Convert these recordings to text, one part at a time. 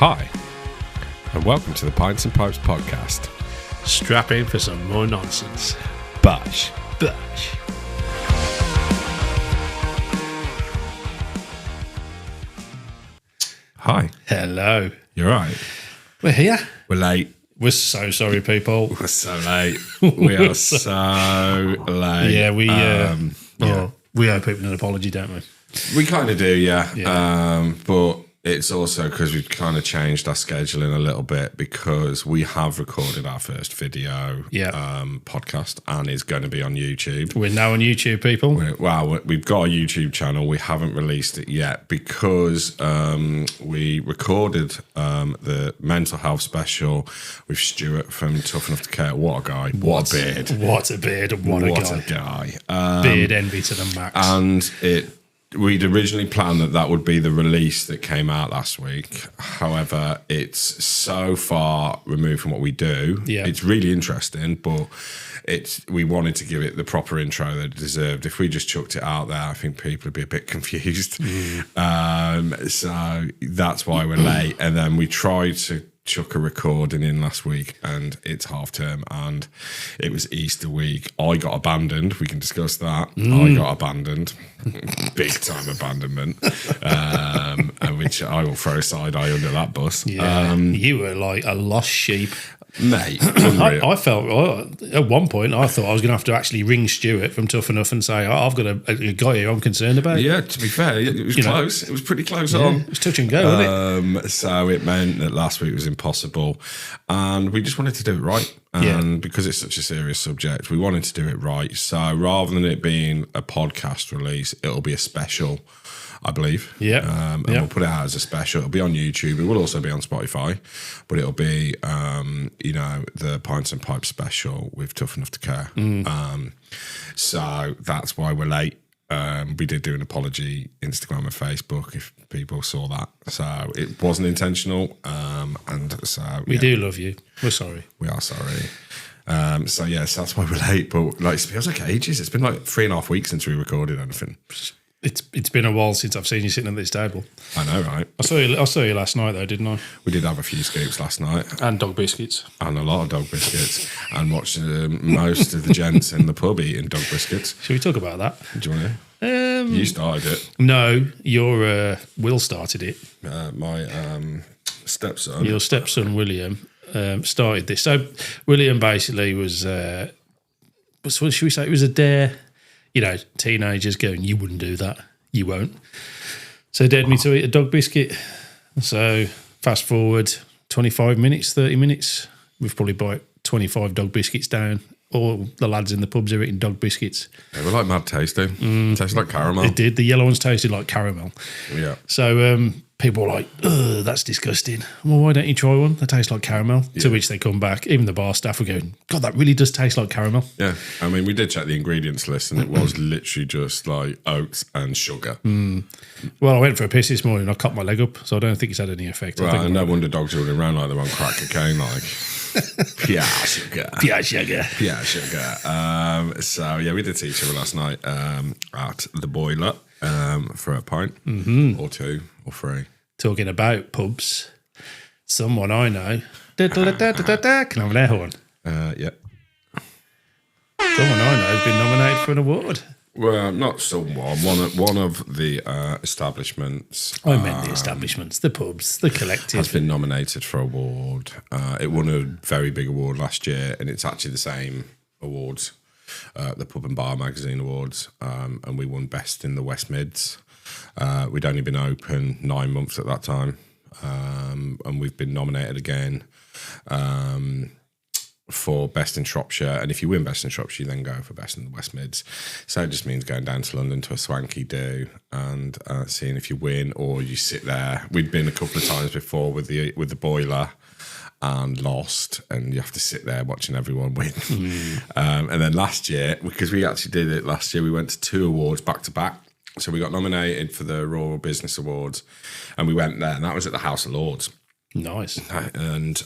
Hi, and welcome to the Pints and Pipes podcast. Strap in for some more nonsense. BOSH. BOSH. Hi. Hello. You're right. We're here. We're late. We're so sorry, people. We're so late. We are so late. Yeah, we owe people an apology, don't we? We kind of do, yeah. But it's also because we've kind of changed our scheduling a little bit because we have recorded our first video podcast and it's going to be on YouTube. We're now on YouTube, people. We've got a YouTube channel. We haven't released it yet because we recorded the mental health special with Stuart from Tough Enough to Care. What a guy. What a beard. What a beard. What a guy. Beard envy to the max. And we'd originally planned that would be the release that came out last week. However, it's so far removed from what we do. Yeah. It's really interesting, but we wanted to give it the proper intro that it deserved. If we just chucked it out there, I think people would be a bit confused. So that's why we're late. And then we tried to chuck a recording in last week and it's half term and it was Easter week. I got abandoned. We can discuss that. I got abandoned. Big time abandonment. And which I will throw side eye under that bus. Yeah, you were like a lost sheep. Mate, I felt at one point I thought I was going to have to actually ring Stuart from Tough Enough and say, I've got a guy here I'm concerned about. Yeah, to be fair, it was close. It was pretty close on. It was touch and go, wasn't it? So it meant that last week was impossible. And we just wanted to do it right. And because it's such a serious subject, we wanted to do it right. So rather than it being a podcast release, it'll be a special, I believe. Yeah. And we'll put it out as a special. It'll be on YouTube. It will also be on Spotify. But it'll be, the Pints and Pipes special with Tough Enough to Care. So that's why we're late. We did do an apology, Instagram and Facebook, if people saw that. So it wasn't intentional. We do love you. We're sorry. We are sorry. So yes, that's why we're late. But like, it feels like ages. It's been like 3.5 weeks since we recorded anything. It's been a while since I've seen you sitting at this table. I know, right? I saw you last night though, didn't I? We did have a few scoops last night. And dog biscuits. And a lot of dog biscuits. And watched most of the gents in the pub eating dog biscuits. Should we talk about that? Do you want to? You started it. No, your Will started it. My stepson. Your stepson William started this. So William basically was what should we say? It was a dare. You know, teenagers going, you wouldn't do that. You won't. So dared me to eat a dog biscuit. So fast forward 25 minutes, 30 minutes. We've probably bought 25 dog biscuits down. All the lads in the pubs are eating dog biscuits. They were like mad tasty. Tasted like caramel. It did. The yellow ones tasted like caramel. Yeah. So people were like, ugh, that's disgusting. Well, why don't you try one? They taste like caramel. Yeah. To which they come back. Even the bar staff were going, God, that really does taste like caramel. Yeah. I mean, we did check the ingredients list and it was literally just like oats and sugar. Well, I went for a piss this morning. I cut my leg up, so I don't think it's had any effect. Well, and no wonder dogs are running around like they're on crack cocaine, like. Pure sugar. Pure sugar. Pure sugar. So, yeah, we did see each other last night at the Boiler for a pint or two or three. Talking about pubs, someone I know. Can I have an air horn? Yeah. Someone I know has been nominated for an award. Well, not someone. One of the establishments. I meant the establishments, the pubs, the collective. Has been nominated for an award. It won a very big award last year, and it's actually the same awards, the Pub and Bar Magazine Awards, and we won Best in the West Mids. We'd only been open 9 months at that time, and we've been nominated again for Best in Shropshire. And if you win Best in Shropshire, you then go for Best in the West Mids. So it just means going down to London to a swanky do and seeing if you win or you sit there. We'd been a couple of times before with the Boiler and lost, and you have to sit there watching everyone win. And then last year, because we actually did it last year, we went to 2 awards back to back. So we got nominated for the Royal Business Awards and we went there, and that was at the House of Lords. Nice. And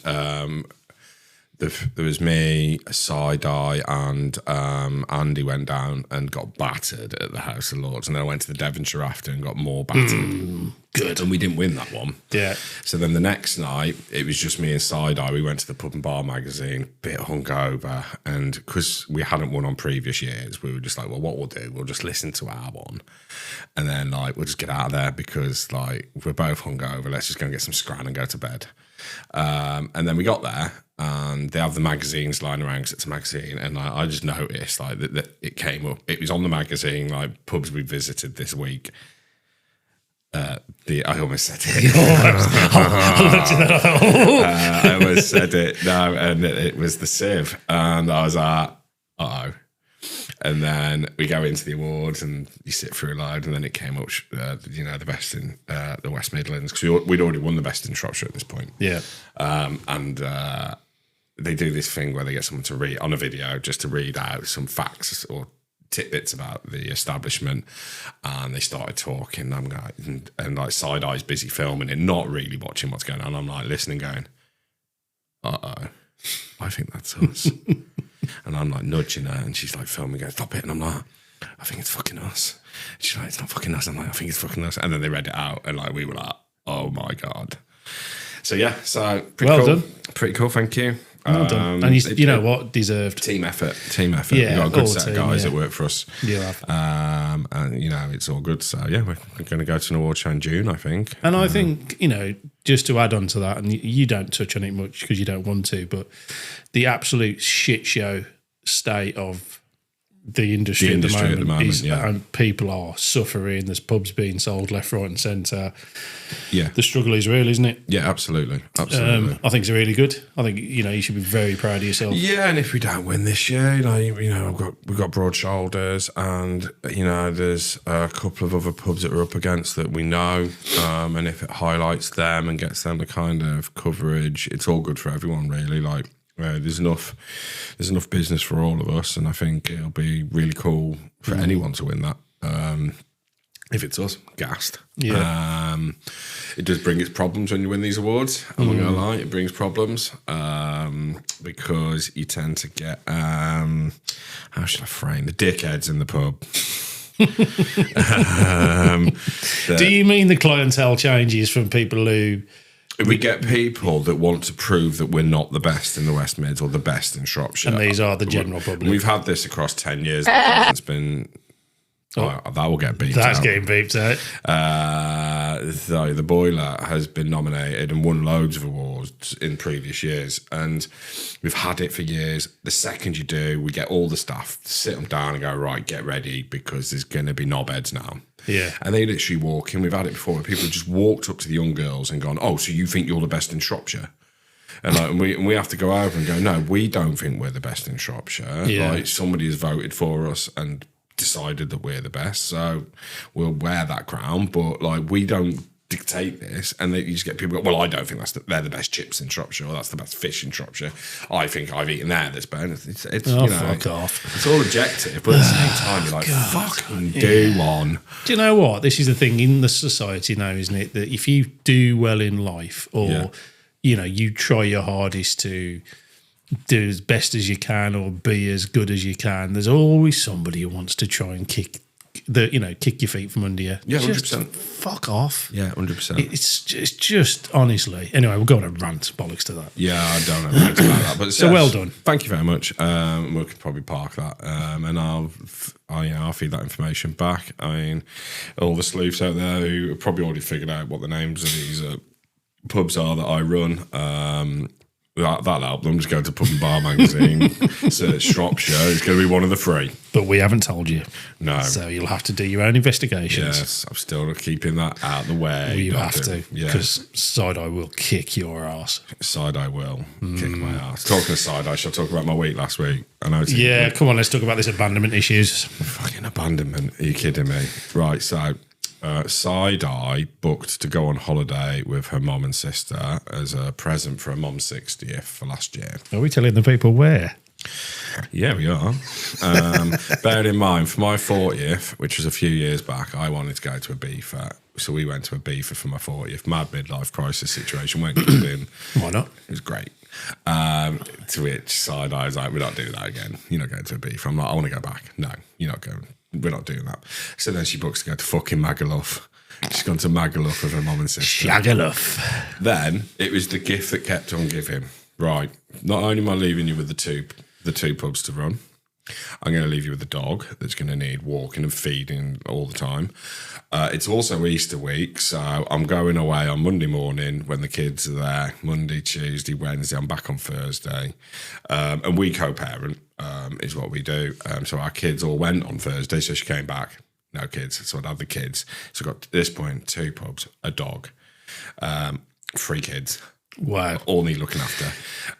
there was me, Side-Eye, and Andy went down and got battered at the House of Lords, and then I went to the Devonshire after and got more battered. Good. And we didn't win that one. Yeah. So then the next night, it was just me and Side-Eye. We went to the Pub and Bar magazine, bit hungover, and because we hadn't won on previous years, we were just like, well, what we'll do, we'll just listen to our one, and then like we'll just get out of there because like we're both hungover. Let's just go and get some scran and go to bed. And then we got there, and they have the magazines lying around because it's a magazine, and I just noticed like that it came up. It was on the magazine, like pubs we visited this week. I almost said it. I almost said it. No, and it was the Civ, and I was like, uh-oh. And then we go into the awards, and you sit through a load, and then it came up, the best in the West Midlands, because we'd already won the best in Shropshire at this point. Yeah. And they do this thing where they get someone to read on a video just to read out some facts or tidbits about the establishment, and they started talking. And I'm going, and like Side-Eye's busy filming it, not really watching what's going on. I'm like listening, going, uh-oh, I think that's us. And I'm like nudging her, and she's like filming, going, stop it. And I'm like, I think it's fucking us. And she's like, it's not fucking us. I'm like, I think it's fucking us. And then they read it out, and like we were like, oh my God. So yeah, so pretty well cool. Done. Pretty cool, thank you. Well done. And you know what? Deserved. Team effort. Yeah, We've got a good set of team, guys yeah. that work for us. Yeah. And, it's all good. So, yeah, we're going to go to an award show in June, I think. And I think, just to add on to that, and you don't touch on it much because you don't want to, but the absolute shit show state of the industry, at the moment is, yeah. and people are suffering. There's pubs being sold left, right, and centre. Yeah, the struggle is real, isn't it? Yeah, absolutely. I think it's really good. I think you should be very proud of yourself. Yeah, and if we don't win this year, we've got broad shoulders, and there's a couple of other pubs that we're up against that we know, and if it highlights them and gets them the kind of coverage, it's all good for everyone, really. Like. There's enough business for all of us, and I think it'll be really cool for anyone to win that. If it's us, gassed. Yeah. It does bring its problems when you win these awards. I'm not gonna lie, it brings problems because you tend to get how should I frame the dickheads in the pub. Do you mean the clientele changes from people who? We get people that want to prove that we're not the best in the West Mids or the best in Shropshire. And these are the general public. We've had this across 10 years. It's been... that will get beeped out. That's getting beeped out. So the Boiler has been nominated and won loads of awards in previous years. And we've had it for years. The second you do, we get all the staff to sit them down and go, right, get ready, because there's going to be knobheads now. Yeah. And they literally walk in. We've had it before where people have just walked up to the young girls and gone, oh, so you think you're the best in Shropshire? And we have to go over and go, no, we don't think we're the best in Shropshire. Yeah. Like, somebody has voted for us and decided that we're the best, so we'll wear that crown, but like we don't dictate this. And you just get people go, well, I don't think they're the best chips in Shropshire, or that's the best fish in Shropshire. I think I've eaten there that's better. It's fuck off. It's all objective, but at the same time you're like, fucking do one. Do you know what? This is the thing in the society now, isn't it? That if you do well in life, or you try your hardest to do as best as you can or be as good as you can, there's always somebody who wants to try and kick your feet from under you. Yeah, 100%. Just fuck off. Yeah, 100%. It's just honestly. Anyway, we'll go on a rant, bollocks to that. Yeah, I don't know about that, but so well done. Thank you very much. We could probably park that, and I'll feed that information back. I mean, all the sleuths out there who have probably already figured out what the names of these pubs are that I run. That'll help them. Just go to Pub and Bar magazine, search Shropshire. It's going to be one of the three. But we haven't told you. No. So you'll have to do your own investigations. Yes, I'm still keeping that out of the way. Well, you have to, Yeah. because Side-Eye will kick your ass. Side-Eye will kick my ass. Talking of Side-Eye, shall I talk about my week last week? I know. Come on, let's talk about this abandonment issues. Fucking abandonment. Are you kidding me? Right, so... Side-Eye booked to go on holiday with her mum and sister as a present for her mum's 60th for last year. Are we telling the people where? Yeah, we are. Bearing in mind, for my 40th, which was a few years back, I wanted to go to Ibiza. So we went to Ibiza for my 40th. Mad midlife crisis situation. Went clubbing. Why not? It was great. To which side I was like, we're not doing that again. You're not going to a beef. I'm like, I want to go back. No, you're not going. We're not doing that. So then she books to go to fucking Magaluf. She's gone to Magaluf with her mum and sister. Shagaluf. Then it was the gift that kept on giving. Right. Not only am I leaving you with the two pubs to run, I'm going to leave you with a dog that's going to need walking and feeding all the time. It's also Easter week, so I'm going away on Monday morning when the kids are there. Monday, Tuesday, Wednesday. I'm back on Thursday. And we co-parent is what we do. So our kids all went on Thursday, so she came back. No kids, so I'd have the kids. So I got, at this point, 2 pubs, a dog, 3 kids. Wow. All need looking after.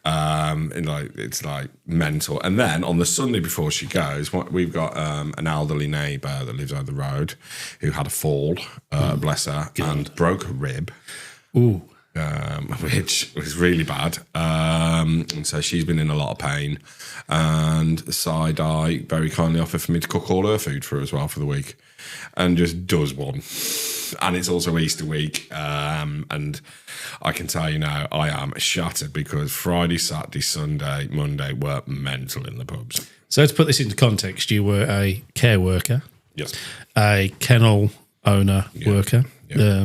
And it's like mental. And then on the Sunday before she goes, we've got an elderly neighbour that lives over the road who had a fall, bless her, and broke a rib. Ooh. Which was really bad. And so she's been in a lot of pain. And Side Eye very kindly offered for me to cook all her food for her as well for the week. And just does one. And it's also Easter week. And I can tell you now, I am shattered because Friday, Saturday, Sunday, Monday were mental in the pubs. So to put this into context, you were a care worker. Yes. A kennel owner worker. Yeah.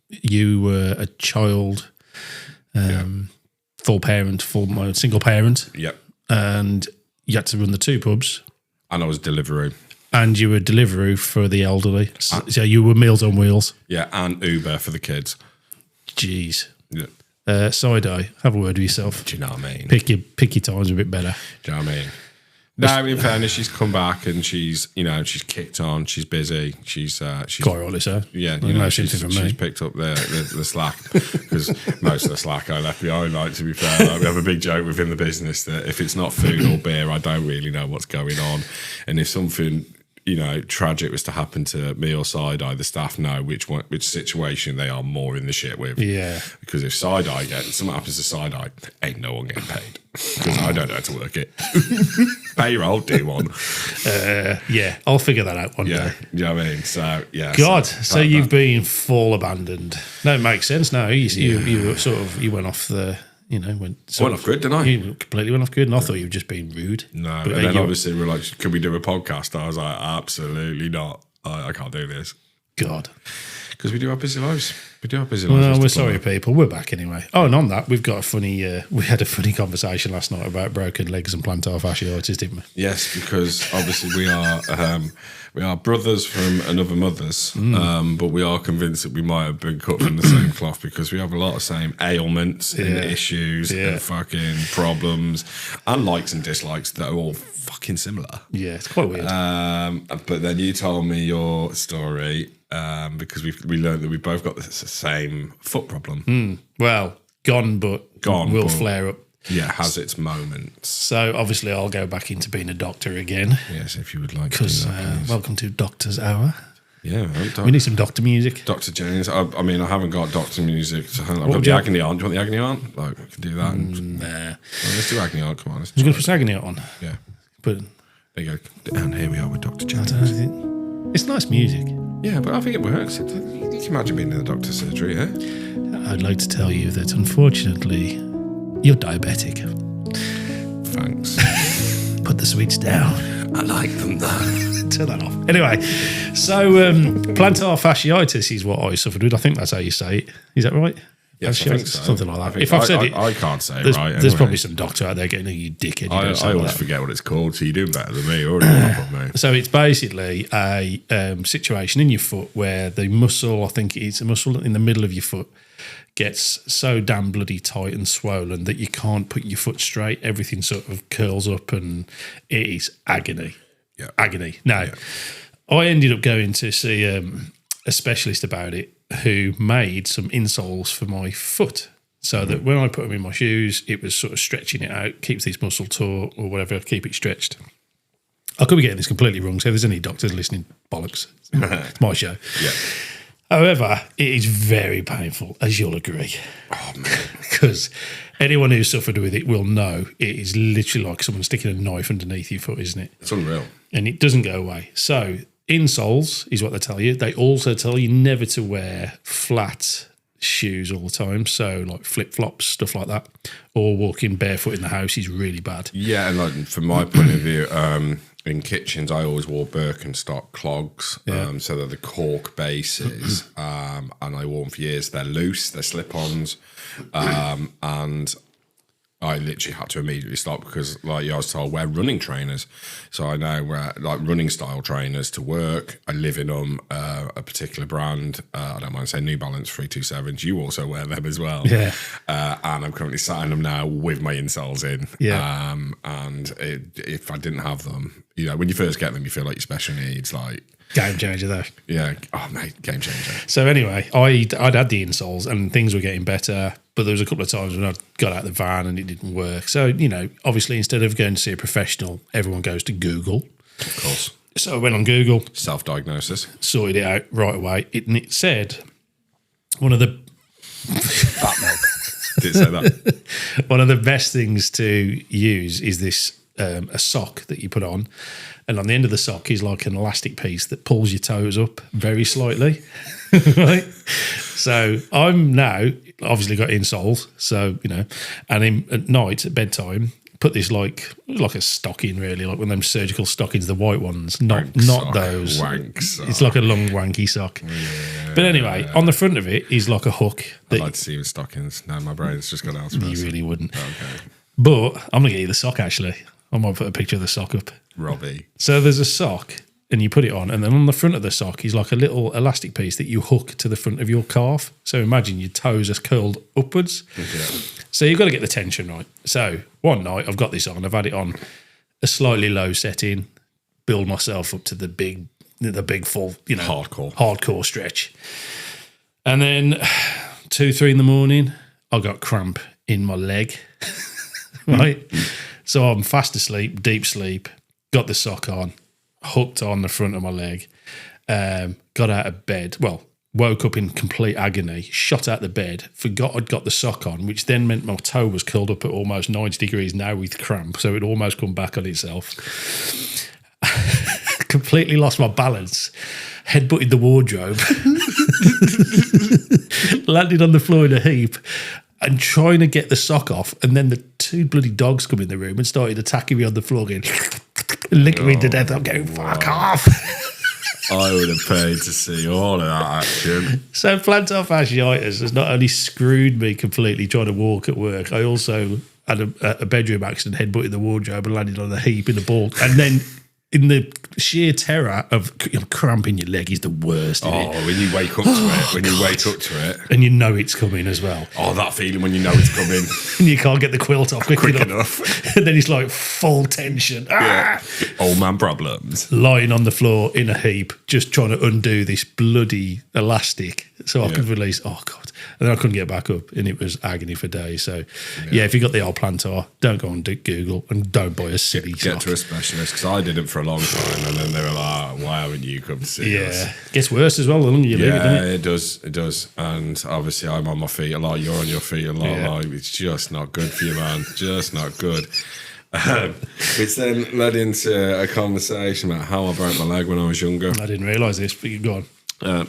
You were a child, full single parent. Yep. And you had to run the 2 pubs. And I was Deliveroo. And you were Deliveroo for the elderly. So you were Meals on Wheels. Yeah, and Uber for the kids. Jeez. Yeah. Side Eye, have a word with yourself. Do you know what I mean? Pick your times a bit better. Do you know what I mean? No, in fairness, she's come back and she's kicked on. She's busy. She's quite rightly so. Yeah, she's picked up the slack because most of the slack I left behind. Like, to be fair, we have a big joke within the business that if it's not food or beer, I don't really know what's going on. And if something tragic was to happen to me or Side Eye, the staff know which situation they are more in the shit with. Yeah. Because if Side Eye something happens to Side Eye, ain't no one getting paid because I don't know how to work it. Payroll, do one. Yeah, I'll figure that out one day. You know what I mean? So yeah. God, so you've been full abandoned. No, it makes sense now. You were sort of went off the. Went off grid, didn't I? You completely went off grid, and I thought you were just being rude. No, but then obviously we were like, "Could we do a podcast?" I was like, "Absolutely not. I can't do this." God, because we do have busy lives. Well, we're sorry, people. We're back anyway. Oh, and on that, we've got a funny. We had a funny conversation last night about broken legs and plantar fasciitis, didn't we? Yes, because obviously we are brothers from another mother's, but we are convinced that we might have been cut from the same cloth because we have a lot of same ailments and issues and fucking problems and likes and dislikes that are all fucking similar. Yeah, it's quite weird. But then you told me your story because we learned that we both got the same foot problem. Well, gone, but will flare up. Yeah, has its moments. So obviously I'll go back into being a doctor again. Yes, if you would like to. Because welcome to Doctor's Hour. Yeah, we need some doctor music. Dr. James. I mean, I haven't got doctor music. So I've got the agony aunt. Do you want the agony aunt? Like, we can do that. Nah. Well, let's do agony aunt. Come on. We're going to put agony aunt on. Yeah. But there you go. And here we are with Dr. James. It's nice music. Yeah, but I think it works. You can imagine being in the doctor's surgery, eh? I'd like to tell you that, unfortunately, you're diabetic. Thanks. Put the sweets down. I like them though. Turn that off. Anyway, so plantar fasciitis is what I suffered with. I think that's how you say it. Is that right? Yes, I think so. Something like that. If I've said it, I can't say it right. There's probably some doctor out there getting you dickhead. I always forget what it's called, so you're doing better than me. You're already up on me. So it's basically a situation in your foot where the muscle, I think it's a muscle in the middle of your foot, gets so damn bloody tight and swollen that you can't put your foot straight. Everything sort of curls up and it is agony. Yeah. Agony. Now, I ended up going to see a specialist about it who made some insoles for my foot so that when I put them in my shoes, it was sort of stretching it out, keeps this muscle taut or whatever, keep it stretched. I could be getting this completely wrong, so if there's any doctors listening, bollocks. It's my show. Yeah. However, it is very painful, as you'll agree. Oh, man. Because anyone who's suffered with it will know it is literally like someone sticking a knife underneath your foot, isn't it? It's unreal. And it doesn't go away. So insoles is what they tell you. They also tell you never to wear flat shoes all the time. So like flip flops, stuff like that, or walking barefoot in the house is really bad. Yeah, and like from my point of view, in kitchens, I always wore Birkenstock clogs, so they're the cork bases, and I wore them for years. They're loose, they're slip-ons, and I literally had to immediately stop because, like I was told, wear running trainers. So I now wear like running style trainers to work. I live in them, a particular brand. I don't mind saying New Balance 327s. You also wear them as well. Yeah. And I'm currently sat in them now with my insoles in. Yeah. And if I didn't have them, you know, when you first get them, you feel like you're special needs, like. Game changer though. Yeah. Oh, mate, game changer. So anyway, I'd had the insoles and things were getting better, but there was a couple of times when I got out of the van and it didn't work. So, you know, obviously instead of going to see a professional, everyone goes to Google. Of course. So I went on Google. Self-diagnosis. Sorted it out right away. It said one of the... Fat milk. Did it say that? One of the best things to use is this a sock that you put on, and on the end of the sock is like an elastic piece that pulls your toes up very slightly. Right? So I'm now obviously got insoles, so you know, and at night at bedtime put this like a stocking, really, like one of them surgical stockings, the white ones, not sock, those. Wank sock. It's like a long wanky sock. Yeah. But anyway, on the front of it is like a hook. I'd like to see you with stockings. No, my brain's just gone elsewhere. You really wouldn't. Okay. But I'm going to get you the sock, actually. I might put a picture of the sock up. Robbie. So there's a sock, and you put it on, and then on the front of the sock is like a little elastic piece that you hook to the front of your calf. So imagine your toes are curled upwards. Yeah. So you've got to get the tension right. So one night I've got this on. I've had it on a slightly low setting, build myself up to the big full, you know, hardcore stretch. And then 2, 3 in the morning, I got cramp in my leg. Right? So I'm fast asleep, deep sleep, got the sock on, hooked on the front of my leg, got out of bed. Well, woke up in complete agony, shot out the bed, forgot I'd got the sock on, which then meant my toe was curled up at almost 90 degrees now with cramp, so it'd almost come back on itself. Completely lost my balance, headbutted the wardrobe, landed on the floor in a heap, and trying to get the sock off, and then the 2 bloody dogs come in the room and started attacking me on the floor, going, licking me to death. I'm going, fuck off. I would have paid to see all of that action. So plantar fasciitis has not only screwed me completely trying to walk at work, I also had a bedroom accident, headbutted the wardrobe and landed on a heap in the ball. And then in the sheer terror of cramping your leg is the worst. Oh, when you wake up to it. When you wake up to it. And you know it's coming as well. Oh, that feeling when you know it's coming. And you can't get the quilt off quick enough. And then it's like full tension. Yeah. Old man problems. Lying on the floor in a heap, just trying to undo this bloody elastic so I could release. Oh, God. And then I couldn't get back up, and it was agony for days. So, yeah, if you got the old plantar, don't go on Google and don't buy a silly sock. Get to a specialist, because I didn't for a long time, and then they were like, why haven't you come to see us? Yeah, gets worse as well the longer you leave it, doesn't it? It does. And obviously I'm on my feet a lot, you're on your feet a lot. Like, it's just not good for you, man. Just not good. Which then led into a conversation about how I broke my leg when I was younger. I didn't realise this, but you go on.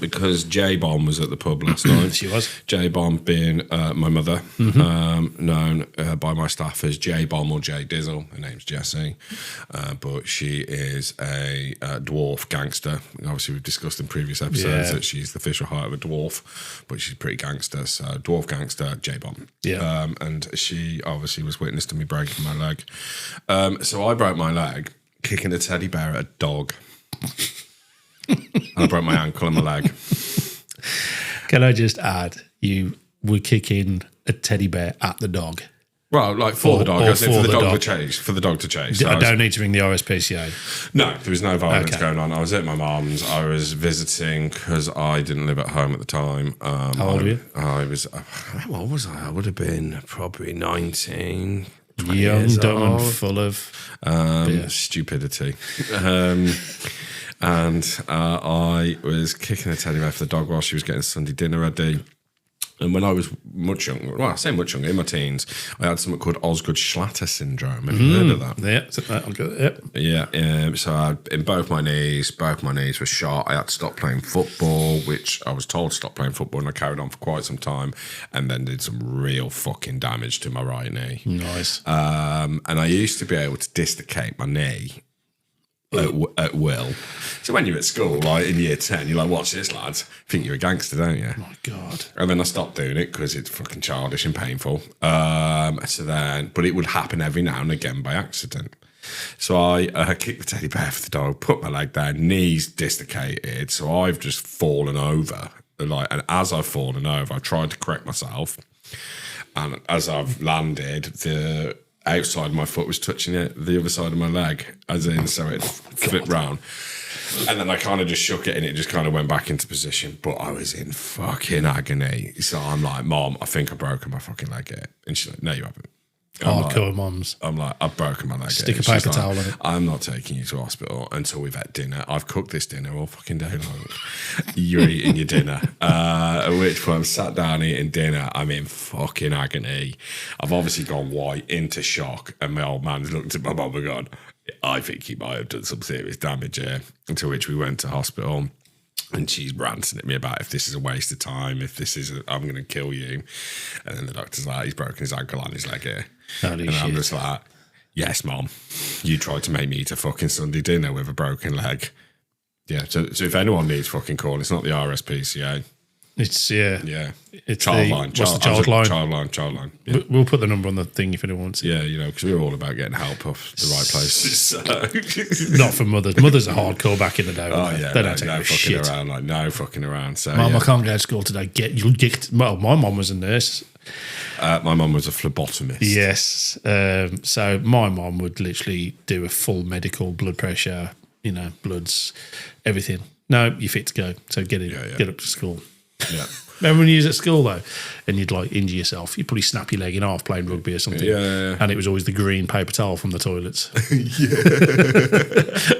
Because J-Bomb was at the pub last night. She was. J-Bomb being my mother, known by my staff as J-Bomb or J-Dizzle. Her name's Jessie, but she is a dwarf gangster. Obviously, we've discussed in previous episodes that she's the official height of a dwarf, but she's pretty gangster. So, dwarf gangster, J-Bomb. Yeah. And she obviously was witness to me breaking my leg. So I broke my leg kicking a teddy bear at a dog. And I broke my ankle and my leg. Can I just add, you were kicking a teddy bear at the dog? Well, like for the dog. I was for the dog to chase. For the dog to chase. I don't need to ring the RSPCA. No, there was no violence going on. I was at my mum's. I was visiting because I didn't live at home at the time. How old were you? I was. What was I? I would have been probably 19. Young, dumb, and full of stupidity. And I was kicking a teddy bear for the dog while she was getting Sunday dinner ready. And when I was much younger, well, I say much younger, in my teens, I had something called Osgood-Schlatter syndrome. Have you heard of that? Yeah. So in both my knees were shot. I had to stop playing football, which I was told to stop playing football, and I carried on for quite some time, and then did some real fucking damage to my right knee. Nice. And I used to be able to dislocate my knee at will. So when you're at school, like in year 10, you're like, watch this, lads. Think you're a gangster, don't you? Oh my God. And then I stopped doing it because it's fucking childish and painful. But it would happen every now and again by accident. So I kicked the teddy bear for the dog, put my leg down, knees dislocated. So I've just fallen over. And as I've fallen over, I've tried to correct myself. And as I've landed, the outside of my foot was touching the other side of my leg, as in, so it flipped round. And then I kind of just shook it and it just kind of went back into position. But I was in fucking agony. So I'm like, Mom, I think I've broken my fucking leg here. And she's like, no, you haven't. Hardcore mums. I'm like, I've broken my leg. Stick a paper towel on it. I'm not taking you to hospital until we've had dinner. I've cooked this dinner all fucking day long. You're eating your dinner. At which point I'm sat down eating dinner. I'm in fucking agony. I've obviously gone white, into shock. And my old man's looked at my mum and gone, I think he might have done some serious damage here. To which we went to hospital. And she's ranting at me about if this is a waste of time, if this is, I'm going to kill you. And then the doctor's like, he's broken his ankle and his leg here. Holy and shit. I'm just like, yes, Mom, you tried to make me eat a fucking Sunday dinner with a broken leg. Yeah, so if anyone needs fucking call, it's not the RSPCA. It's, yeah. It's Childline. What's the child line? Childline. Yeah. We'll put the number on the thing if anyone wants it. Yeah, because we're all about getting help off the right places. So. Not for mothers. Mothers are hardcore back in the day. Oh, yeah. They don't take no no fucking shit. around. Like, no fucking around. So, Mum, I can't go to school today. Well, my mum was a nurse. My mum was a phlebotomist. Yes. So my mum would literally do a full medical, blood pressure, bloods, everything. No, you're fit to go. So get up to school. Yeah. Remember when you was at school though, and you'd like injure yourself? You'd probably snap your leg in half playing rugby or something. Yeah. And it was always the green paper towel from the toilets.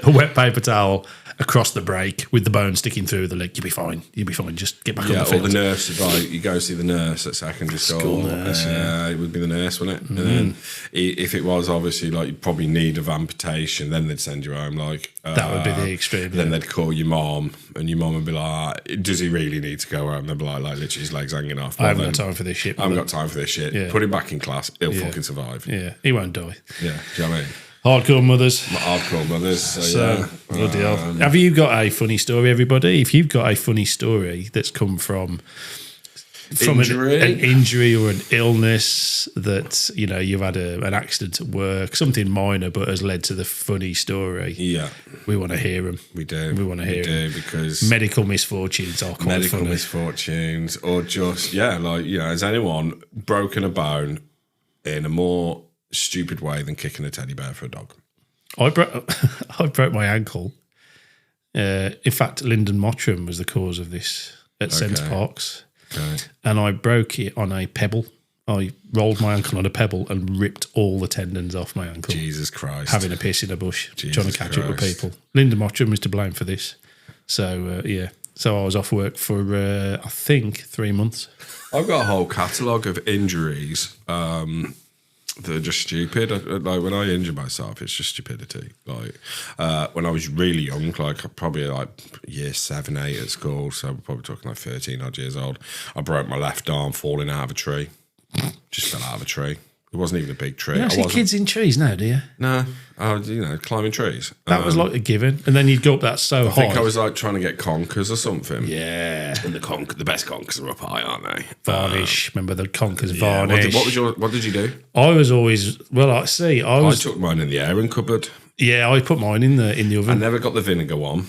A wet paper towel across the break with the bone sticking through the leg. You'll be fine. Just get back on the field. Or the nurse would like, you go see the nurse at secondary school. Nurse, it would be the nurse, wouldn't it? And then if it was obviously like you probably need of amputation, then they'd send you home. Like that would be the extreme. Then they'd call your mom, and your mom would be like, "Does he really need to go home?" They'd be like literally his legs hanging off. I haven't got time for this shit. I haven't got time for this shit. Yeah. Put him back in class. He'll fucking survive. Yeah, he won't die. Yeah, do you know what I mean? Hardcore mothers. Hardcore mothers. So bloody hell. Have you got a funny story, everybody? If you've got a funny story that's come from injury. An injury or an illness that, you've had an accident at work, something minor but has led to the funny story. Yeah. We want to hear them. We do. We want to hear them. Because medical misfortunes are quite funny. Misfortunes or just, has anyone broken a bone in a more stupid way than kicking a teddy bear for a dog? I broke my ankle. In fact, Lyndon Mottram was the cause of this at Centre Parks. Okay. And I broke it on a pebble. I rolled my ankle on a pebble and ripped all the tendons off my ankle. Jesus Christ. Having a piss in a bush, trying to catch up with people. Lyndon Mottram was to blame for this. So, So I was off work for, I think, 3 months. I've got a whole catalogue of injuries that are just stupid. Like when I injure myself, it's just stupidity. Like when I was really young, like probably like year 7, 8 at school, so we're probably talking like 13 odd years old, I broke my left arm falling out of a tree. Just fell out of a tree. It wasn't even a big tree. You don't see kids in trees now, do you? No, climbing trees. That was like a given. And then you'd go up that so high. I think I was like trying to get conkers or something. Yeah. And the best conkers are up high, aren't they? Varnish. Remember the conkers varnish. What did you do? I was always, I took mine in the airing cupboard. Yeah, I put mine in the oven. I never got the vinegar one.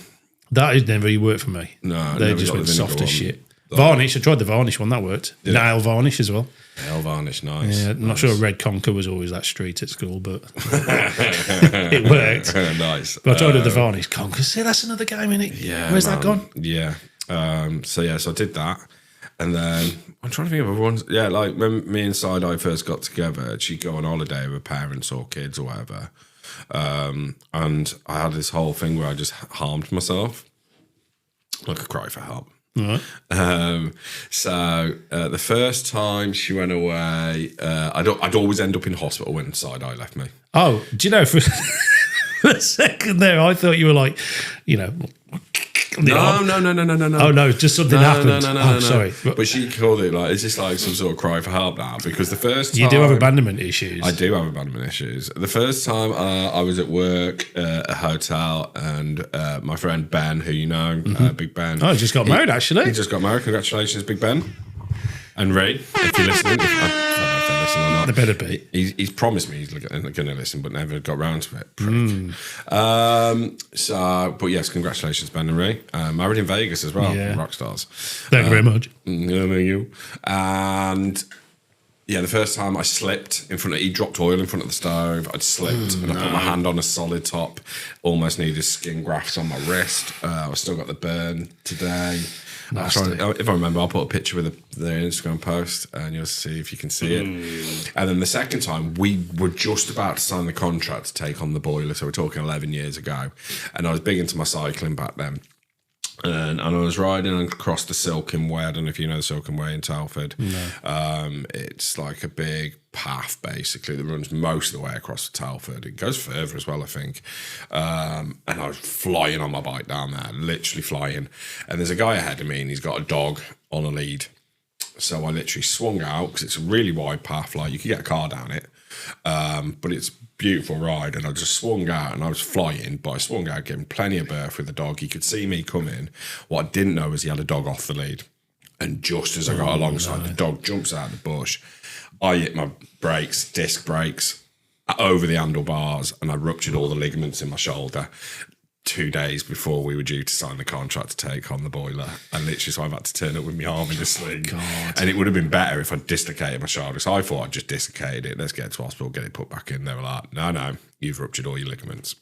That has never worked for me. No, they just went soft as shit. Varnish, I tried the varnish one, that worked. Nail varnish as well. Nail varnish, nice. Yeah, I'm not sure a red conker was always that street at school, but it worked. Nice. But I tried with the varnish conkers. See, that's another game, innit? Yeah. Where's that gone? Yeah. So I did that. And then I'm trying to think of other ones. Yeah, like when me and Side-Eye first got together, she'd go on holiday with her parents or kids or whatever. And I had this whole thing where I just harmed myself. Like a cry for help. Right. So the first time she went away, I'd always end up in hospital when side eye left me. Oh, do you know, for a second there, I thought you were like, you know. No. Oh, no, just something happened. No. Sorry. But she called it like, is this like some sort of cry for help now? Because the first time. You do have abandonment issues. I do have abandonment issues. The first time I was at work at a hotel, and my friend Ben, who you know, Big Ben. Oh, he just got married, actually. He just got married. Congratulations, Big Ben. And Ray, if you're listening. I don't know if they listen or not. They better be. He's promised me he's going to listen, but never got round to it. But yes, congratulations, Ben and Ray. Married in Vegas as well. Yeah. Rock stars. Thank you very much. No, you. And yeah, the first time I slipped in front of, he dropped oil in front of the stove. I'd slipped and I put my hand on a solid top. Almost needed skin grafts on my wrist. I've still got the burn today. If I remember, I'll put a picture with the Instagram post and you'll see if you can see it. And then the second time, we were just about to sign the contract to take on the boiler. So we're talking 11 years ago. And I was big into my cycling back then. And I was riding across the Silken Way. I don't know if you know the Silken Way in Telford. No. It's like a big path, basically, that runs most of the way across Telford. It goes further as well, I think. And I was flying on my bike down there, literally flying. And there's a guy ahead of me, and he's got a dog on a lead. So I literally swung out, because it's a really wide path. Like, you could get a car down it. But it's beautiful ride, and I just swung out, and I was flying, but I swung out, giving plenty of berth with the dog. He could see me coming. What I didn't know was he had a dog off the lead, and just as I got alongside, the dog jumps out of the bush. I hit my brakes, disc brakes, over the handlebars, and I ruptured all the ligaments in my shoulder 2 days before we were due to sign the contract to take on the boiler. And literally, so I've had to turn up with my arm in a sling. God. And it would have been better if I dislocated my shoulder. So I thought I'd just dislocated it. Let's get it to hospital, get it put back in. They were like, no, you've ruptured all your ligaments.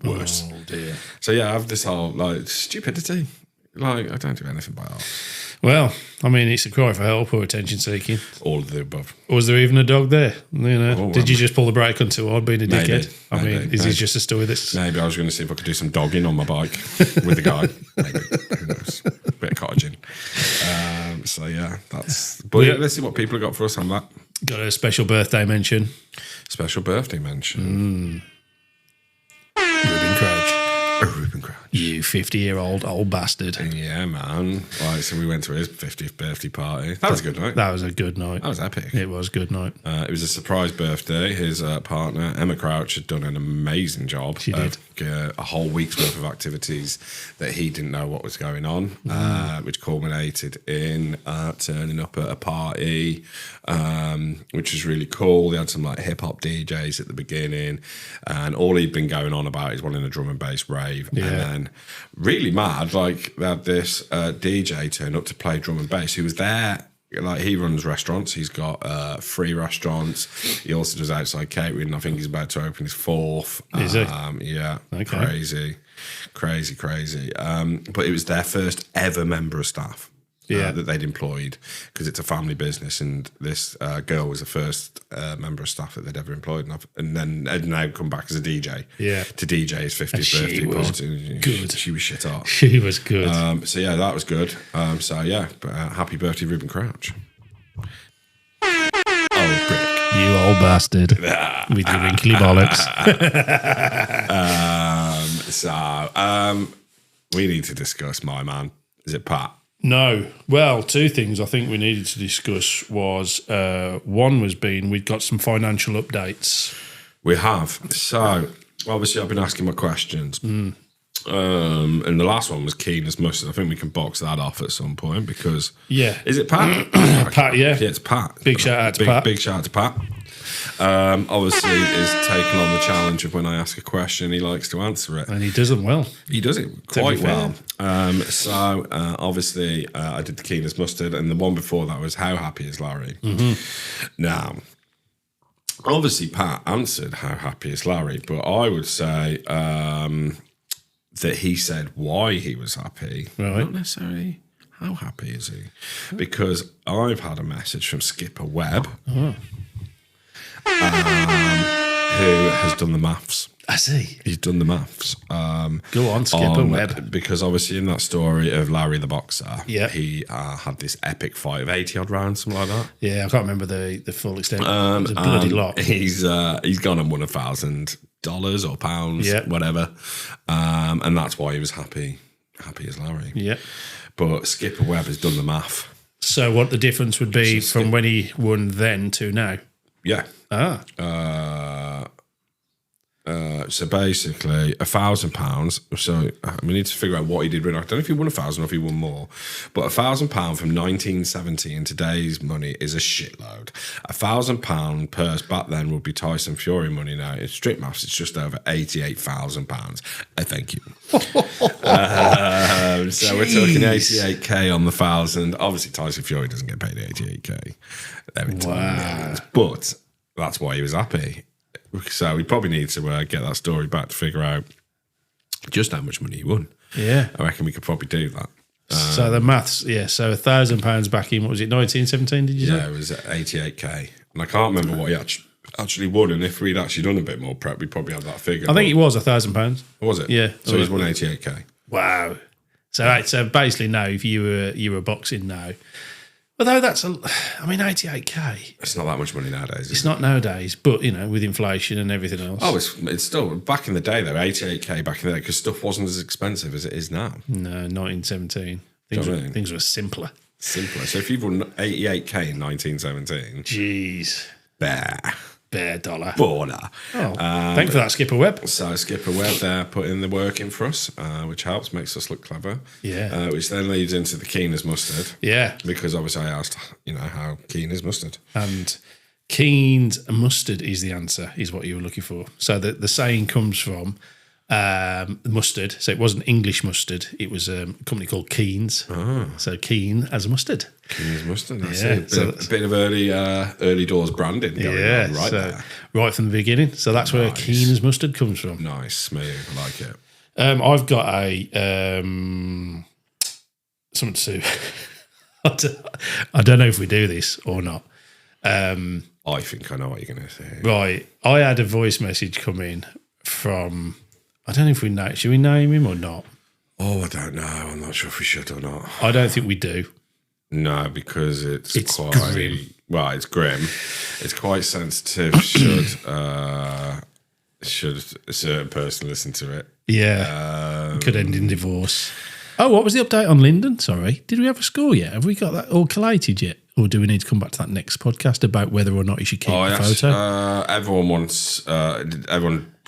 Worse. Oh, dear. So yeah, I have this whole, like, stupidity. Like, I don't do anything by that. Well, I mean, it's a cry for help or attention seeking. All of the above. Or was there even a dog there? You know, did you just pull the brake on too hard, being a dickhead? I mean, is it just a story that's... Maybe I was going to see if I could do some dogging on my bike with the guy. Maybe. Who knows? A bit of cottaging. So yeah, that's... But yeah, let's see what people have got for us on that. Got a special birthday mention. Special birthday mention. Reuben Crouch. Reuben Crouch. You 50-year-old old bastard. Yeah, man. Right, so we went to his 50th birthday party. That was a good night. That was a good night. That was epic. It was a good night. It was a surprise birthday. His partner, Emma Crouch, had done an amazing job. She did. A whole week's worth of activities that he didn't know what was going on, which culminated in turning up at a party, which was really cool. They had some like hip-hop DJs at the beginning, and all he'd been going on about is wanting a drum and bass rave. Yeah. And then really mad, like they had this DJ turn up to play drum and bass who was there. Like, he runs restaurants. He's got 3 restaurants. He also does outside catering. I think he's about to open his 4th. Is he? Yeah. Okay. Crazy. But it was their first ever member of staff that they'd employed, because it's a family business, and this girl was the first member of staff that they'd ever employed, and then had now come back as a DJ to DJ his 50th birthday party. Good. She was shit hot. She was good. So yeah, that was good. So yeah, happy birthday, Reuben Crouch. Oh, prick. You old bastard. With your wrinkly bollocks. We need to discuss my man. Is it Pat? No. Well, 2 things I think we needed to discuss was, one was we'd got some financial updates. We have. So, obviously, I've been asking my questions. And the last one was keen as mustard. I think we can box that off at some point, because... Yeah. Is it Pat? Pat, yeah. Yeah, it's Pat. Big shout out to Pat. Big shout out to Pat. Obviously, is taking on the challenge of when I ask a question, he likes to answer it. And he does it well. He does it quite well. Obviously, I did the keen as mustard, and the one before that was how happy is Larry? Now, obviously, Pat answered how happy is Larry, but I would say that he said why he was happy, not necessarily how happy is he, because I've had a message from Skipper Webb, who has done the maths. I see. He's done the maths. Go on, Skipper Webb. Because obviously in that story of Larry the boxer, Yeah. he had this epic fight of 80-odd rounds, something like that. Yeah, I can't remember the full extent. It was a bloody lot. He's gone and won $1,000 or pounds, Yeah. whatever. And that's why he was happy as Larry. Yeah. But Skipper Webb has done the math. So what the difference would be from when he won then to now? Yeah. Ah. So basically, £1,000. So we need to figure out what he did win. I don't know if he won 1,000 or if he won more, but £1,000 from 1970 in today's money is a shitload. £1,000 purse back then would be Tyson Fury money now. In straight maths, it's just over £88,000. Thank you. So we're talking 88k on the 1,000. Obviously, Tyson Fury doesn't get paid 88k. Wow. But that's why he was happy. So we probably need to get that story back to figure out just how much money he won. Yeah. I reckon we could probably do that. So the maths, yeah. So £1,000 back in, what was it, 1917, did you say? Yeah, it was 88k. And I can't remember what he actually won. And if we'd actually done a bit more prep, we'd probably have that figure. I think it was £1,000. Was it? Yeah. So he's won 88k. Wow. So basically now, if you were boxing now, although that's 88k. It's not that much money nowadays. It's not nowadays, but with inflation and everything else. Oh, it's still back in the day though. 88k back in the day because stuff wasn't as expensive as it is now. No, 1917. Things were simpler. Simpler. So if you've won 88k in 1917, jeez, Bear dollar. Baller. Oh, thanks for that, Skipper Webb. So Skipper Webb there putting the work in for us, which helps, makes us look clever. Yeah. Which then leads into the keen as mustard. Yeah. Because obviously I asked, how keen is mustard? And Keen's mustard is the answer, is what you were looking for. So the saying comes from mustard. So it wasn't English mustard. It was a company called Keen's. Oh. So Keen as mustard. Keen as mustard. That's a bit of early doors branding going on right there. Right from the beginning. So that's where Keen as mustard comes from. Nice, smooth. I like it. I've got something to I don't know if we do this or not. I think I know what you're going to say. Right. I had a voice message come in from, I don't know if we know, should we name him or not? Oh, I don't know. I'm not sure if we should or not. I don't think we do. No, because it's quite grim. Well, it's grim. It's quite sensitive. Should a certain person listen to it? Yeah. Could end in divorce. Oh, what was the update on Lyndon? Sorry. Did we have a score yet? Have we got that all collated yet? Or do we need to come back to that next podcast about whether or not he should keep the photo? Everyone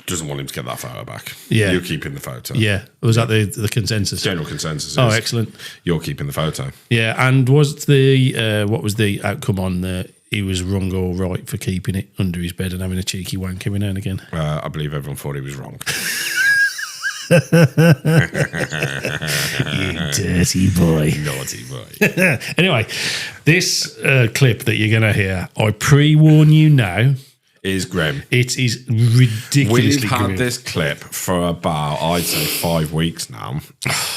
doesn't want him to get that photo back. Yeah. You're keeping the photo. Yeah. Was that the consensus? General consensus. Oh, excellent. You're keeping the photo. Yeah. And was what was the outcome on he was wrong or right for keeping it under his bed and having a cheeky wank every now and again? I believe everyone thought he was wrong. You dirty boy. Naughty boy. Anyway, this clip that you're going to hear, I pre-warn you now, is grim. It is ridiculously We've had grim. this clip for about, I'd say, 5 weeks now.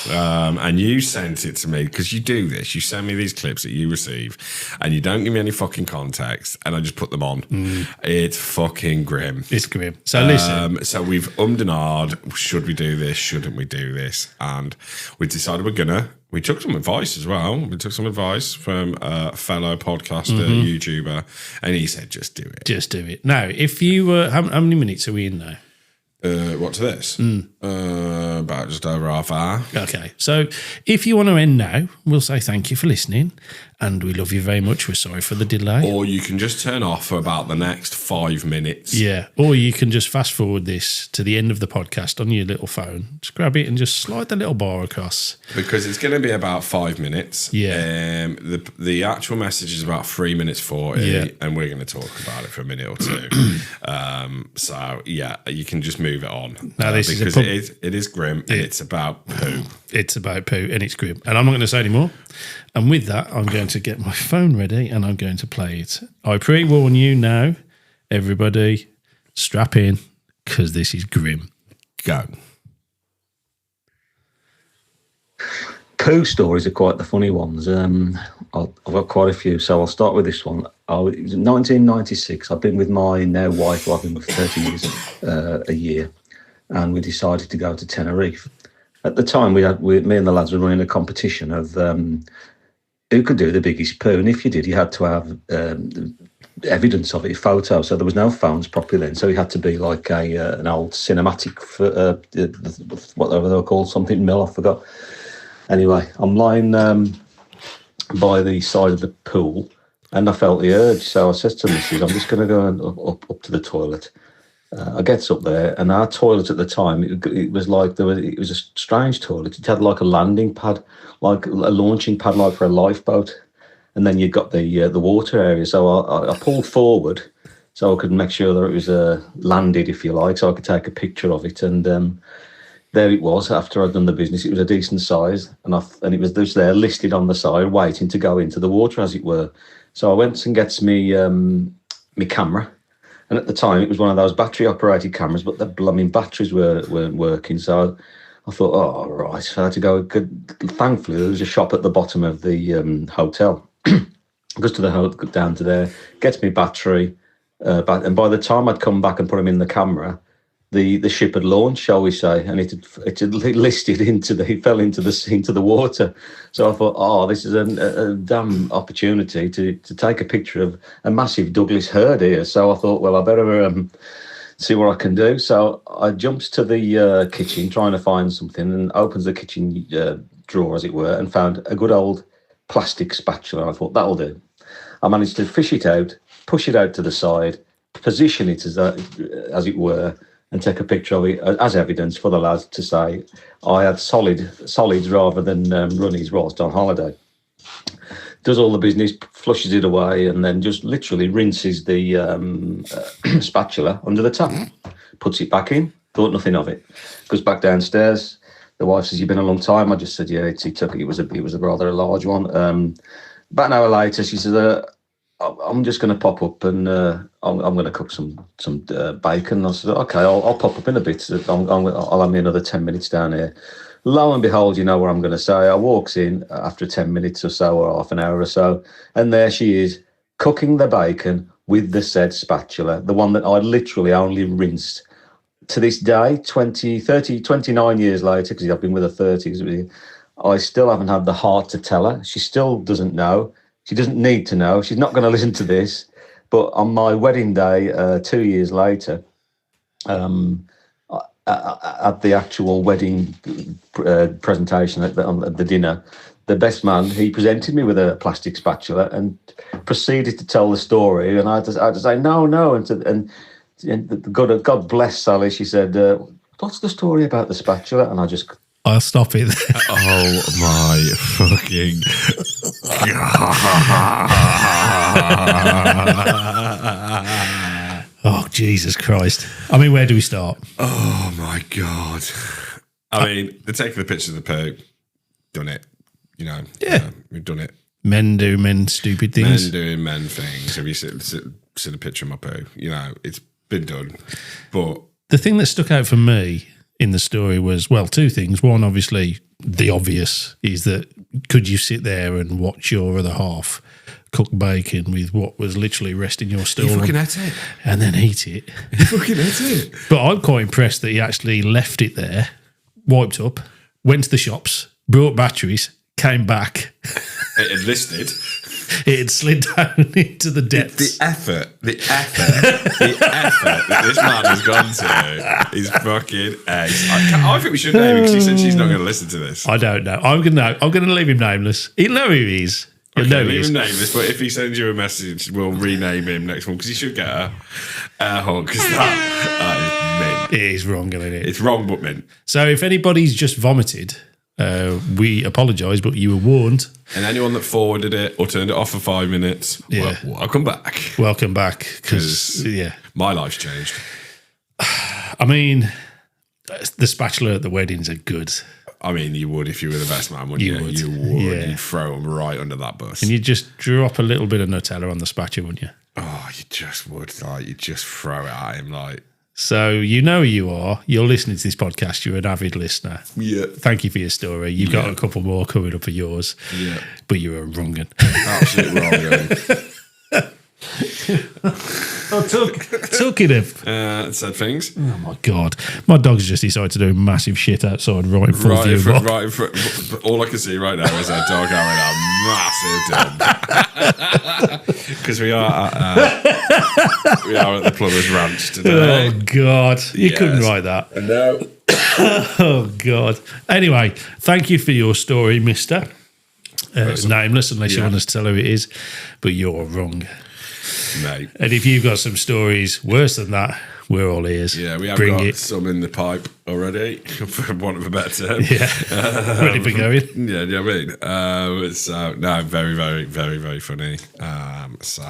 And you sent it to me because you do this. You send me these clips that you receive and you don't give me any fucking context and I just put them on. It's fucking grim. It's grim. So listen. So we've and ahed. Should we do this? Shouldn't we do this? And we decided we're gonna. We took some advice as well. We took some advice from a fellow podcaster, YouTuber, and he said, just do it. Just do it. Now, if you were, how many minutes are we in now? What to this? About just over half hour. Okay. So if you want to end now, we'll say thank you for listening and we love you very much. We're sorry for the delay. Or you can just turn off for about the next 5 minutes. Yeah. Or you can just fast forward this to the end of the podcast on your little phone. Just grab it and just slide the little bar across. Because it's going to be about 5 minutes. Yeah. The actual message is about 3 minutes 40 and we're going to talk about it for a minute or two. So, yeah, you can just move it on. Now, this because it is grim and it's about poo. It's about poo and it's grim. And I'm not going to say any more. And with that, I'm going to get my phone ready and I'm going to play it. I pre-warn you now, everybody, strap in because this is grim. Go. Poo stories are quite the funny ones. I've got quite a few, so I'll start with this one. It was 1996. I've been with my now wife, who I've been with 30 years a year. and we decided to go to Tenerife. At the time, me and the lads were running a competition of who could do the biggest poo, and if you did, you had to have evidence of it, photo. So there was no phones properly then, so you had to be like an old cinematic, whatever they were called, something mill, I forgot. Anyway, I'm lying by the side of the pool, and I felt the urge. So I says to Mrs, I'm just going to go up to the toilet. I gets up there, and our toilet at the time, it was like it was a strange toilet. It had like a landing pad, like a launching pad, like for a lifeboat, and then you got the water area. So I pulled forward so I could make sure that it was landed, if you like, so I could take a picture of it. And there it was. After I'd done the business, it was a decent size, and it was just there listed on the side, waiting to go into the water, as it were. So I went and gets me camera. And at the time, it was one of those battery-operated cameras, but the blooming batteries weren't working. So I thought, oh, right. So I had to go. Thankfully, there was a shop at the bottom of the hotel. Goes to the down to there, gets me battery. And by the time I'd come back and put them in the camera, the ship had launched, shall we say, and it had listed it fell into the water. So I thought, oh, this is a damn opportunity to take a picture of a massive Douglas herd here. So I thought, well, I better see what I can do. So I jumps to the kitchen trying to find something, and opens the kitchen drawer, as it were, and found a good old plastic spatula. I thought, that'll do. I managed to fish it out, push it out to the side, position it as it were, and take a picture of it as evidence for the lads to say I had solids rather than runnies whilst on holiday. Does all the business, flushes it away, and then just literally rinses the spatula under the tap, puts it back in, thought nothing of it. Goes back downstairs. The wife says, "You've been a long time." I just said, "Yeah, it was a rather large one." About an hour later, she says, I'm just going to pop up, and I'm going to cook some bacon. I said, okay, I'll pop up in a bit. I'll have me another 10 minutes down here. Lo and behold, you know what I'm going to say. I walks in after 10 minutes or so, or half an hour or so, and there she is, cooking the bacon with the said spatula, the one that I literally only rinsed. To this day, 29 years later, because I've been with her 30, I still haven't had the heart to tell her. She still doesn't know. She doesn't need to know. She's not going to listen to this. But on my wedding day, 2 years later, at the actual wedding presentation at the dinner, the best man, he presented me with a plastic spatula and proceeded to tell the story. And I had to say, no. And God bless Sally, she said, what's the story about the spatula? And I'll stop it. Oh my fucking God. Oh, Jesus Christ. I mean, where do we start? Oh my God. I mean, the taking the pictures of the poo, done it. You know, Yeah. We've done it. Men do men stupid things. Men doing men things. Have you seen a picture of my poo? You know, it's been done. But the thing that stuck out for me in the story was, well, two things. One, obviously, the obvious is that could you sit there and watch your other half cook bacon with what was literally resting your stall you fucking ate it. And then eat it? You fucking ate it. But I'm quite impressed that he actually left it there, wiped up, went to the shops, brought batteries, came back. It had listed. It had slid down into the depths. The effort that this man has gone to is fucking ace. I think we should name him because she said she's not going to listen to this. I don't know. I'm going to leave him nameless. He'll know who he is. Okay, leave him nameless, but if he sends you a message, we'll rename him next one because he should get a hug because that is mint. It is wrong, isn't it? It's wrong, but mint. So if anybody's just vomited, we apologise, but you were warned. And anyone that forwarded it or turned it off for 5 minutes, welcome back. Welcome back, because my life's changed. I mean, the spatula at the weddings are good. I mean, you would if you were the best man, wouldn't you? You would. Yeah. You'd throw them right under that bus. And you'd just drop a little bit of Nutella on the spatula, wouldn't you? Oh, you just would. Like, you just throw it at him, like. So you know who you are. You're listening to this podcast. You're an avid listener. Yeah. Thank you for your story. You've got a couple more coming up of yours. Yeah. But you're a wrong un. Absolute wrong un. I took it. Said things. Oh my god, my dog's just decided to do massive shit outside right in front of you. Right in front. All I can see right now is our dog having a massive dump. Because we are at the Plumber's Ranch today. Oh god, you couldn't write that. No. Oh god. Anyway, thank you for your story, Mister. It's nameless, unless you want us to tell who it is, but you're wrong, mate. And if you've got some stories worse than that, we're all ears. Yeah, we have Bring got it. some in the pipe already, for want of a better term. Yeah, ready for going. Yeah, you know what I mean? So, no, very, very, very, very funny. So,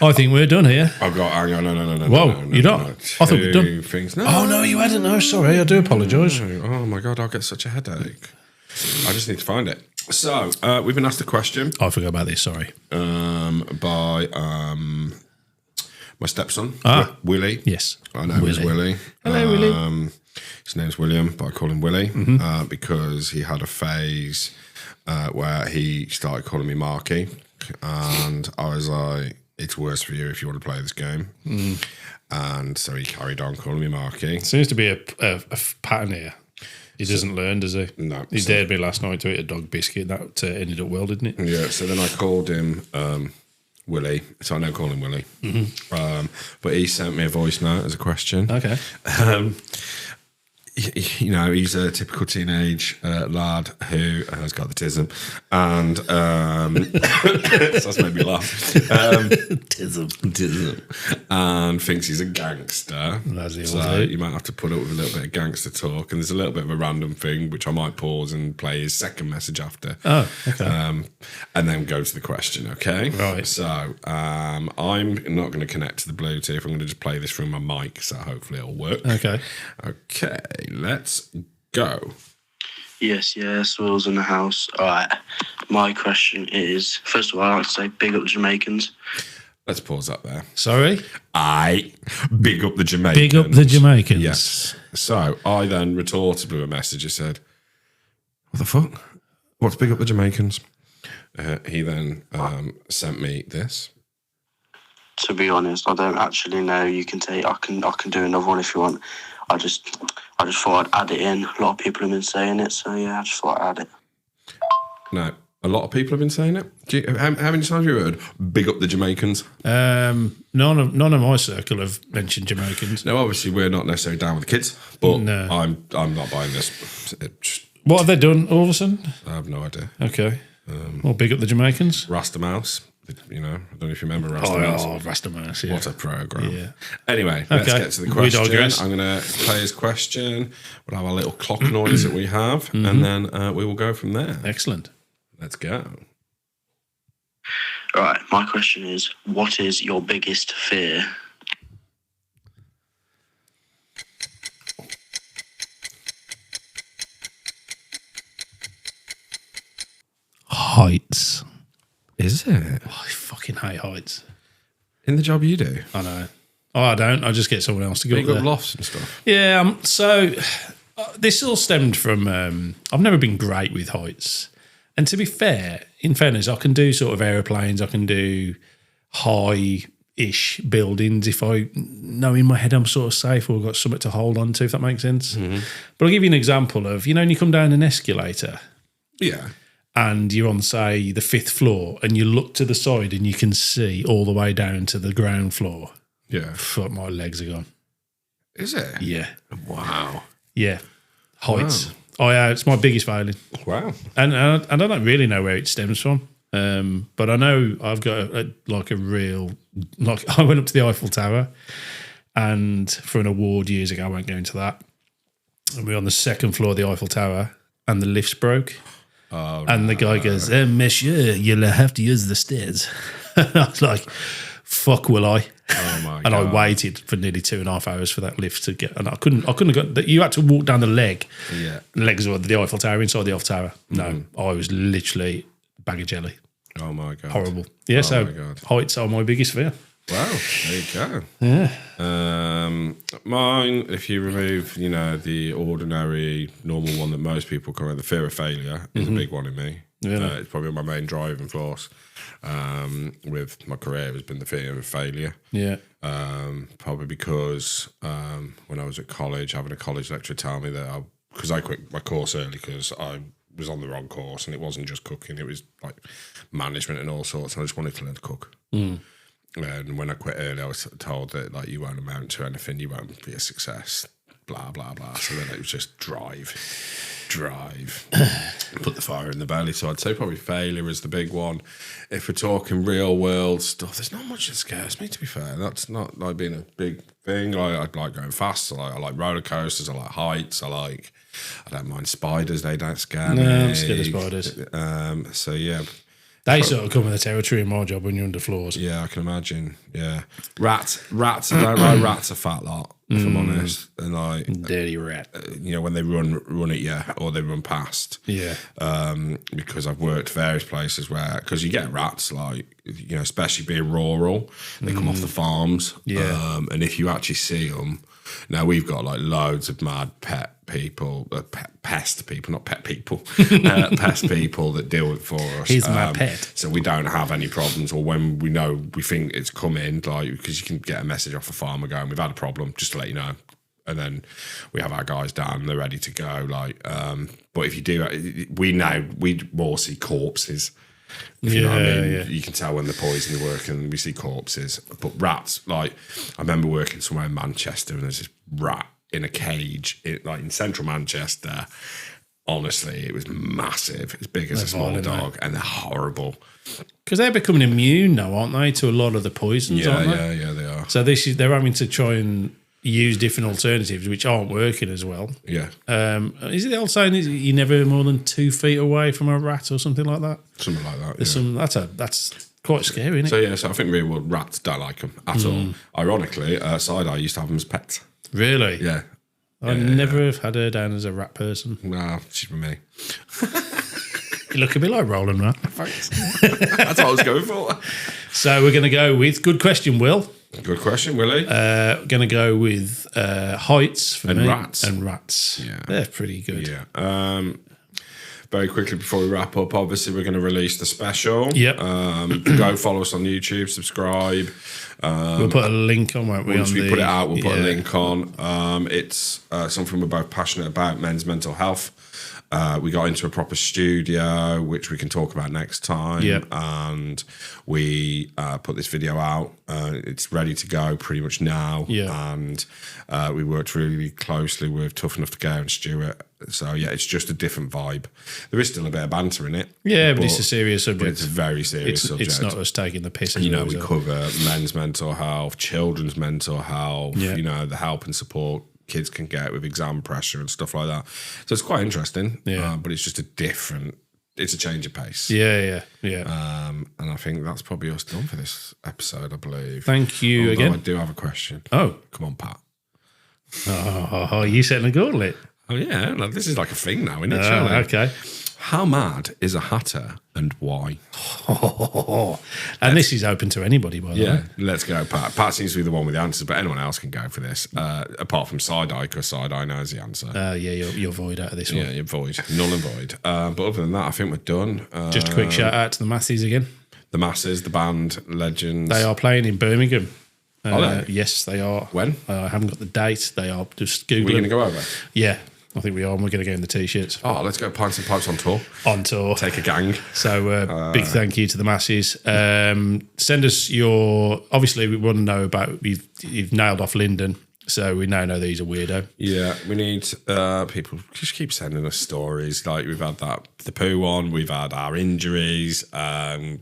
I think we're done here. I've got, hang on, no. Whoa, you're not? I thought we'd done. Things. No, oh, no, you hadn't. No, sorry, I do apologise. Oh, my God, I'll get such a headache. I just need to find it. So, we've been asked a question. I forgot about this, sorry. By my stepson, Willie. Yes. I know he's Willie. Hello, Willie. His name's William, but I call him Willie because he had a phase where he started calling me Marky. And I was like, it's worse for you if you want to play this game. And so he carried on calling me Marky. Seems to be a pattern here. He doesn't learn, does he? No. He dared me last night to eat a dog biscuit. That ended up well, didn't it? Yeah, so then I called him Willie. So I now call him Willie. But he sent me a voice note as a question. Okay. You know, he's a typical teenage lad who has got the tism, and so that's made me laugh. Tism, and thinks he's a gangster. So you might have to put up with a little bit of gangster talk, and there's a little bit of a random thing which I might pause and play his second message after. Oh, okay. And then go to the question. Okay, right. So I'm not going to connect to the Bluetooth. I'm going to just play this through my mic, so hopefully it'll work. Okay. Okay. Let's go. Yes, Will's in the house. All right. My question is, first of all, I'd like to say big up the Jamaicans. Let's pause that there. Sorry? Big up the Jamaicans. Big up the Jamaicans. Yes. So I then retorted with a message that said, what the fuck? What's big up the Jamaicans? He then sent me this. To be honest, I don't actually know. You can take. I can do another one if you want. I just thought I'd add it in. A lot of people have been saying it, so yeah, I just thought I'd add it. No, a lot of people have been saying it. How many times have you heard "big up the Jamaicans"? None of my circle have mentioned Jamaicans. No, obviously we're not necessarily down with the kids, but no. I'm not buying this. What have they done all of a sudden? I have no idea. Okay. Well, big up the Jamaicans. Rasta Mouse. You know, I don't know if you remember Rasta Mouse. Oh, Rasta Mouse, yeah. What a program. Yeah. Anyway, let's get to the question. I'm going to play his question. We'll have a little clock noise that we have, and then we will go from there. Excellent. Let's go. All right, my question is, what is your biggest fear? Heights. Is it? Oh, I fucking hate heights. In the job you do? I know. Oh, I don't. I just get someone else to go You up got there. lofts and stuff? Yeah, so this all stemmed from, I've never been great with heights. And to be fair, in fairness, I can do sort of aeroplanes, I can do high-ish buildings if I know in my head I'm sort of safe or got something to hold on to, if that makes sense. But I'll give you an example of, you know, when you come down an escalator. Yeah. And you're on, say, the 5th floor, and you look to the side and you can see all the way down to the ground floor. Yeah. Fuck, my legs are gone. Is it? Yeah. Wow. Yeah. Heights. Wow. Oh, yeah, it's my biggest failing. Wow. And I don't really know where it stems from. But I know I've got I went up to the Eiffel Tower and for an award years ago, I won't go into that. And we were on the 2nd floor of the Eiffel Tower and the lifts broke. Oh, and the guy goes, monsieur, you'll have to use the stairs. I was like, fuck will I? Oh my and God. I waited for nearly 2.5 hours for that lift to get, and I couldn't have got, you had to walk down the leg. Yeah. Legs of the Eiffel Tower, inside the Eiffel Tower. No, I was literally a bag of jelly. Oh my God. Horrible. Yeah, so heights are my biggest fear. Wow, there you go. Yeah. Mine, if you remove, the ordinary, normal one that most people come with, the fear of failure is a big one in me. Really? It's probably my main driving force with my career has been the fear of failure. Yeah. Probably because when I was at college, having a college lecturer tell me that because I quit my course early because I was on the wrong course, and it wasn't just cooking, it was like management and all sorts, and I just wanted to learn to cook. And when I quit early, I was told that like you won't amount to anything, you won't be a success, blah blah blah. So then it was just drive, put the fire in the belly. So I'd say probably failure is the big one. If we're talking real world stuff, there's not much that scares me, to be fair. That's not like being a big thing. I like going fast. I like roller coasters. I like heights. I don't mind spiders. They don't scare me. No, I'm scared of spiders. So yeah. They sort of come with the territory in my job when you're under floors. Yeah, I can imagine. Yeah, rats. I don't like rats. A fat lot, if I'm honest. And like dirty rat. When they run at you or they run past. Yeah. Because I've worked various places because you get rats especially being rural, they come off the farms. Yeah. And if you actually see them, now we've got like loads of mad pet people, pest people, not pet people, pest people that deal with it for us. He's my pet. So we don't have any problems, or when we think it's coming, like because you can get a message off a farmer going, we've had a problem, just to let you know. And then we have our guys down, they're ready to go. But if you do, we more see corpses. If you know what I mean, you can tell when the poison work, and we see corpses. But rats, like I remember working somewhere in Manchester, and there's this rat in a cage, in central Manchester. Honestly, it was massive, as big as a small dog, and they're horrible. Because they're becoming immune now, aren't they, to a lot of the poisons? Aren't they? Yeah, they are. So they're having to try and use different alternatives which aren't working as well. Yeah. Is it the old saying? Is you're never more than 2 feet away from a rat or something like that? Something like that. That's quite scary, isn't it? So I think real world rats don't like them at all. Ironically, Side-Eye used to have them as pets. Really? Yeah. I never have had her down as a rat person. Nah, she's with me. You look a bit like Roland Rat. Thanks. That's what I was going for. So we're going to go with, good question, Will. Good question, Willie. Going to go with heights for me. Rats. And rats. Yeah. They're pretty good. Yeah. Very quickly before we wrap up, obviously we're going to release the special. Yep. Go follow us on YouTube, subscribe. We'll put a link on, won't we? Once we put it out, we'll put a link on. It's something we're both passionate about, men's mental health. We got into a proper studio, which we can talk about next time. Yep. And we put this video out. It's ready to go pretty much now. Yeah. And we worked really closely with Tough Enough to Go and Stuart. So, yeah, it's just a different vibe. There is still a bit of banter in it. Yeah, but it's a serious subject. But it's a very serious subject. It's not us taking the piss. We cover men's mental health, children's mental health, the help and support kids can get with exam pressure and stuff like that. So it's quite interesting. Yeah. But it's just it's a change of pace. Yeah. And I think that's probably us done for this episode, I believe. Thank you Although again. I do have a question. Oh. Come on, Pat. Oh, you setting a gauntlet? Oh, yeah. No, this is like a thing now, isn't it? Okay. How mad is a hatter and why? And this is open to anybody, by the way. Let's go, Pat. Pat seems to be the one with the answers, but anyone else can go for this, apart from Side-Eye, because Side-Eye knows the answer. You're void out of this one. Yeah, you're void. Null and void. But other than that, I think we're done. Just a quick shout out to the Masses again. The Masses, the band, legends. They are playing in Birmingham. Are they? Yes, they are. When? I haven't got the date. They are. Just Google. We're going to go over? Yeah, I think we are. And we're going to go in the T-shirts. Oh, let's go Pints and Pipes on tour. On tour. Take a gang. So big thank you to the Masses. Send us your... Obviously, we want to know about... You've nailed off Lyndon. So we now know that he's a weirdo. Yeah, we need people just keep sending us stories. Like we've had the poo one, we've had our injuries.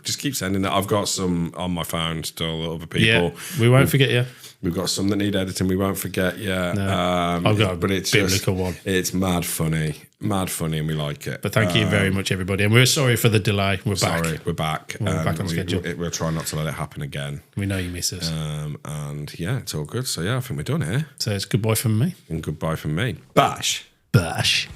Just keep sending that. I've got some on my phone still. Other people. Yeah, we won't forget you. We've got some that need editing. We won't forget. Yeah, no, I've got but it's biblical one. It's mad funny, and we like it. But thank you very much, everybody, and we're sorry for the delay. We're back. We're back. We're back on schedule. We'll try not to let it happen again. We know you miss us. And yeah, it's all good. So yeah, I think we're done here. So it's goodbye from me and goodbye from me. BOSH. BOSH.